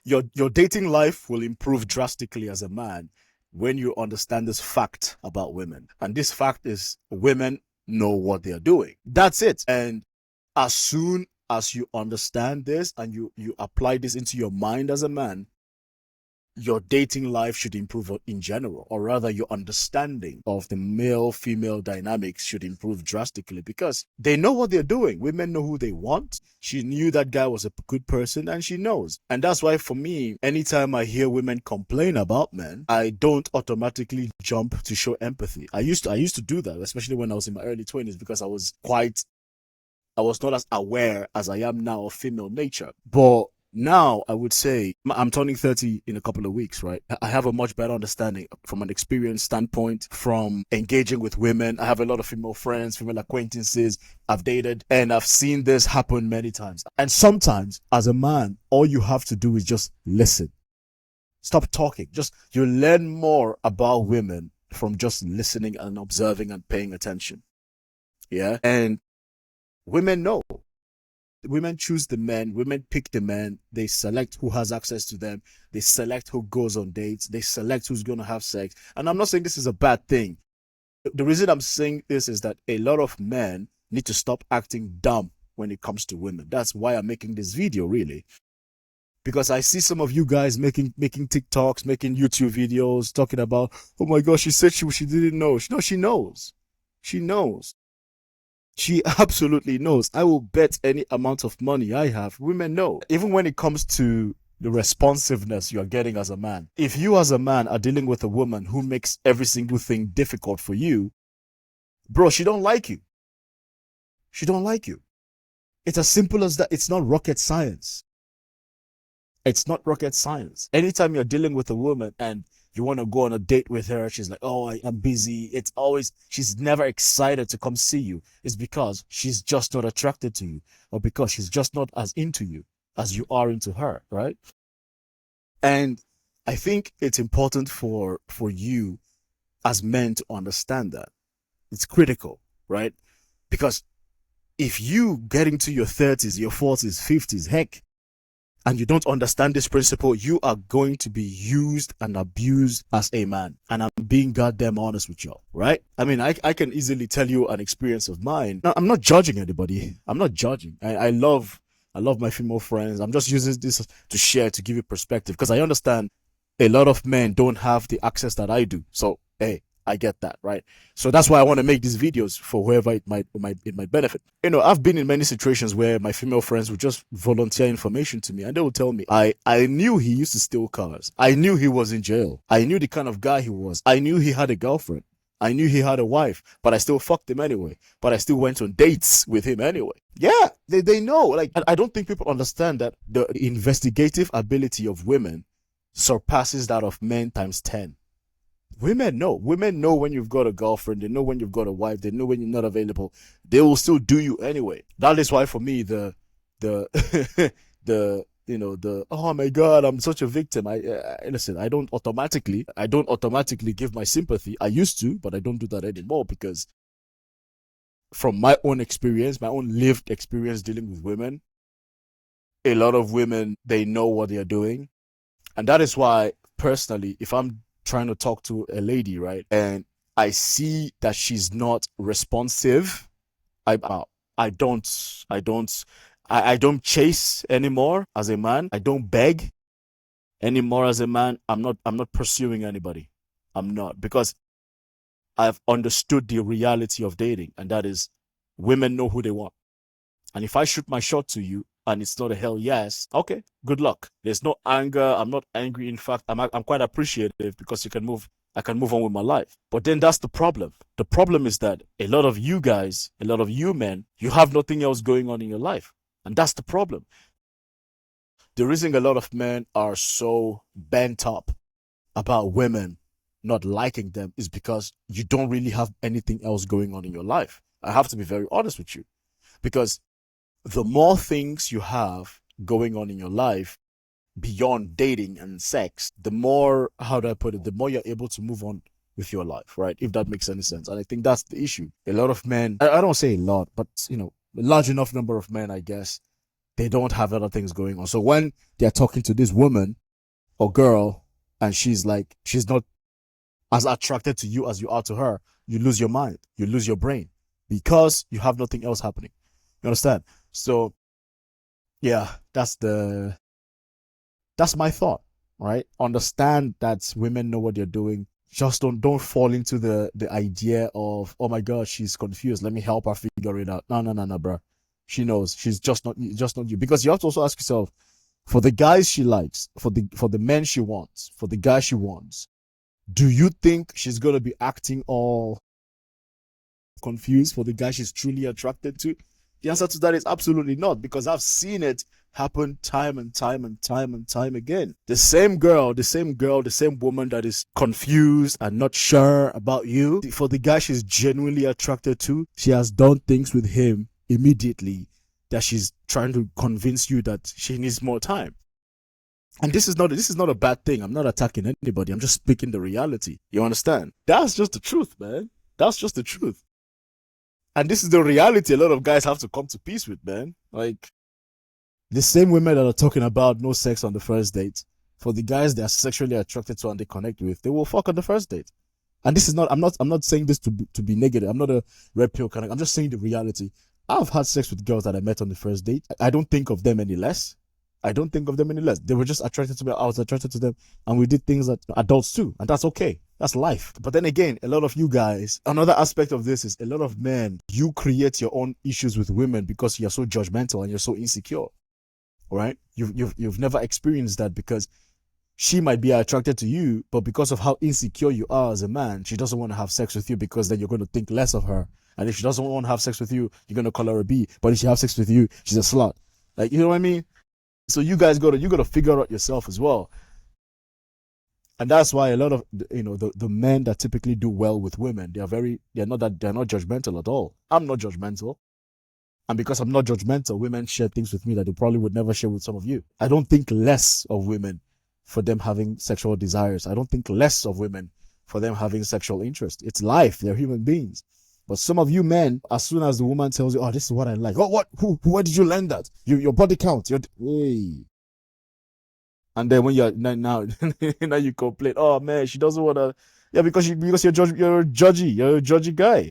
your dating life will improve drastically as a man when you understand this fact about women. And this fact is women know what they're doing. That's it. And as soon as you understand this and you apply this into your mind as a man, your dating life should improve in general, or rather your understanding of the male female dynamics should improve drastically because they know what they're doing. Women know who they want. She knew that guy was a good person and she knows. And that's why for me, anytime I hear women complain about men, I don't automatically jump to show empathy. I used to do that, especially when I was in my early 20s, because I was not as aware as I am now of female nature. But now I would say I'm turning 30 in a couple of weeks, right? I have a much better understanding from an experience standpoint, from engaging with women. I have a lot of female friends, female acquaintances I've dated, and I've seen this happen many times. And sometimes as a man, all you have to do is just listen. Stop talking. You learn more about women from just listening and observing and paying attention. Yeah. And women know. Women choose the men, women pick the men, they select who has access to them, they select who goes on dates, they select who's going to have sex. And I'm not saying this is a bad thing. The reason I'm saying this is that a lot of men need to stop acting dumb when it comes to women. That's why I'm making this video, really. Because I see some of you guys making TikToks, making YouTube videos, talking about, oh my gosh, she said she didn't know. No, she knows. She knows. She absolutely knows. I will bet any amount of money I have. Women know. Even when it comes to the responsiveness you're getting as a man. If you as a man are dealing with a woman who makes every single thing difficult for you, bro, she don't like you. She don't like you. It's as simple as that. It's not rocket science. It's not rocket science. Anytime you're dealing with a woman and you want to go on a date with her, she's like, oh, I'm busy. She's never excited to come see you. It's because she's just not attracted to you, or because she's just not as into you as you are into her, right? And I think it's important for you as men to understand that. It's critical, right? Because if you get into your 30s, your 40s, 50s, heck, and you don't understand this principle, you are going to be used and abused as a man. And I'm being goddamn honest with y'all, right? I mean, I can easily tell you an experience of mine. Now, I'm not judging anybody. I'm not judging. I love my female friends. I'm just using this to share, to give you perspective, because I understand a lot of men don't have the access that I do. So, hey, I get that, right? So that's why I want to make these videos for whoever it might benefit. You know, I've been in many situations where my female friends would just volunteer information to me, and they would tell me, I knew he used to steal cars. I knew he was in jail. I knew the kind of guy he was. I knew he had a girlfriend. I knew he had a wife, but I still fucked him anyway. But I still went on dates with him anyway. Yeah, they know. Like, I don't think people understand that the investigative ability of women surpasses that of men times 10. Women know. Women know when you've got a girlfriend. They know when you've got a wife. They know when you're not available. They will still do you anyway. That is why for me, the oh my God, I'm such a victim. Listen, I don't automatically give my sympathy. I used to, but I don't do that anymore, because from my own experience, my own lived experience dealing with women, a lot of women, they know what they're doing. And that is why, personally, if I'm trying to talk to a lady, right, and I see that she's not responsive, I don't chase anymore as a man. I don't beg anymore as a man. I'm not pursuing anybody. I'm not, because I've understood the reality of dating, and that is, women know who they want. And if I shoot my shot to you and it's not a hell yes, okay, good luck. There's no anger. I'm not angry. In fact, I'm quite appreciative, because I can move on with my life. But then that's the problem. The problem is that a lot of you guys, a lot of you men, you have nothing else going on in your life. And that's the problem. The reason a lot of men are so bent up about women not liking them is because you don't really have anything else going on in your life. I have to be very honest with you, because the more things you have going on in your life beyond dating and sex, the more, how do I put it, the more you're able to move on with your life, right? If that makes any sense. And I think that's the issue. A lot of men, I don't say a lot, but, a large enough number of men, I guess, They don't have other things going on. So when they're talking to this woman or girl and she's not as attracted to you as you are to her, you lose your mind, you lose your brain because you have nothing else happening. You understand? So yeah, that's my thought, right? Understand that women know what they're doing. Just don't fall into the idea of, oh my god, she's confused, let me help her figure it out. No, bro. She knows. She's just not you. Because you have to also ask yourself, for the guys she likes, for the men she wants, for the guy she wants, do you think she's gonna be acting all confused for the guy she's truly attracted to? The answer to that is absolutely not, because I've seen it happen time and time and time and time again. The same girl, the same woman that is confused and not sure about you, for the guy she's genuinely attracted to, she has done things with him immediately that she's trying to convince you that she needs more time. And this is not a bad thing. I'm not attacking anybody. I'm just speaking the reality. You understand? That's just the truth, man. That's just the truth. And this is the reality a lot of guys have to come to peace with, man. Like, the same women that are talking about no sex on the first date, for the guys they are sexually attracted to and they connect with, they will fuck on the first date. And this is not, I'm not saying this to be negative. I'm not a red pill kind of, I'm just saying the reality. I've had sex with girls that I met on the first date. I don't think of them any less. I don't think of them any less. They were just attracted to me. I was attracted to them. And we did things that adults do. And that's okay. That's life. But then again, a lot of you guys, another aspect of this is a lot of men, you create your own issues with women because you're so judgmental and you're so insecure. Right? You've never experienced that, because she might be attracted to you, but because of how insecure you are as a man, she doesn't want to have sex with you, because then you're going to think less of her. And if she doesn't want to have sex with you, you're going to call her a B. But if she has sex with you, she's a slut. Like, you know what I mean? So you guys gotta figure out yourself as well. And that's why a lot of the men that typically do well with women, they're not judgmental at all. I'm not judgmental. And because I'm not judgmental, women share things with me that they probably would never share with some of you. I don't think less of women for them having sexual desires. I don't think less of women for them having sexual interest. It's life. They're human beings. But some of you men, as soon as the woman tells you, oh, this is what I like. Oh, what? Where did you learn that? Your body count. Hey. And then when you're now you complain, oh man, she doesn't want to. Yeah, because you're a judgy guy.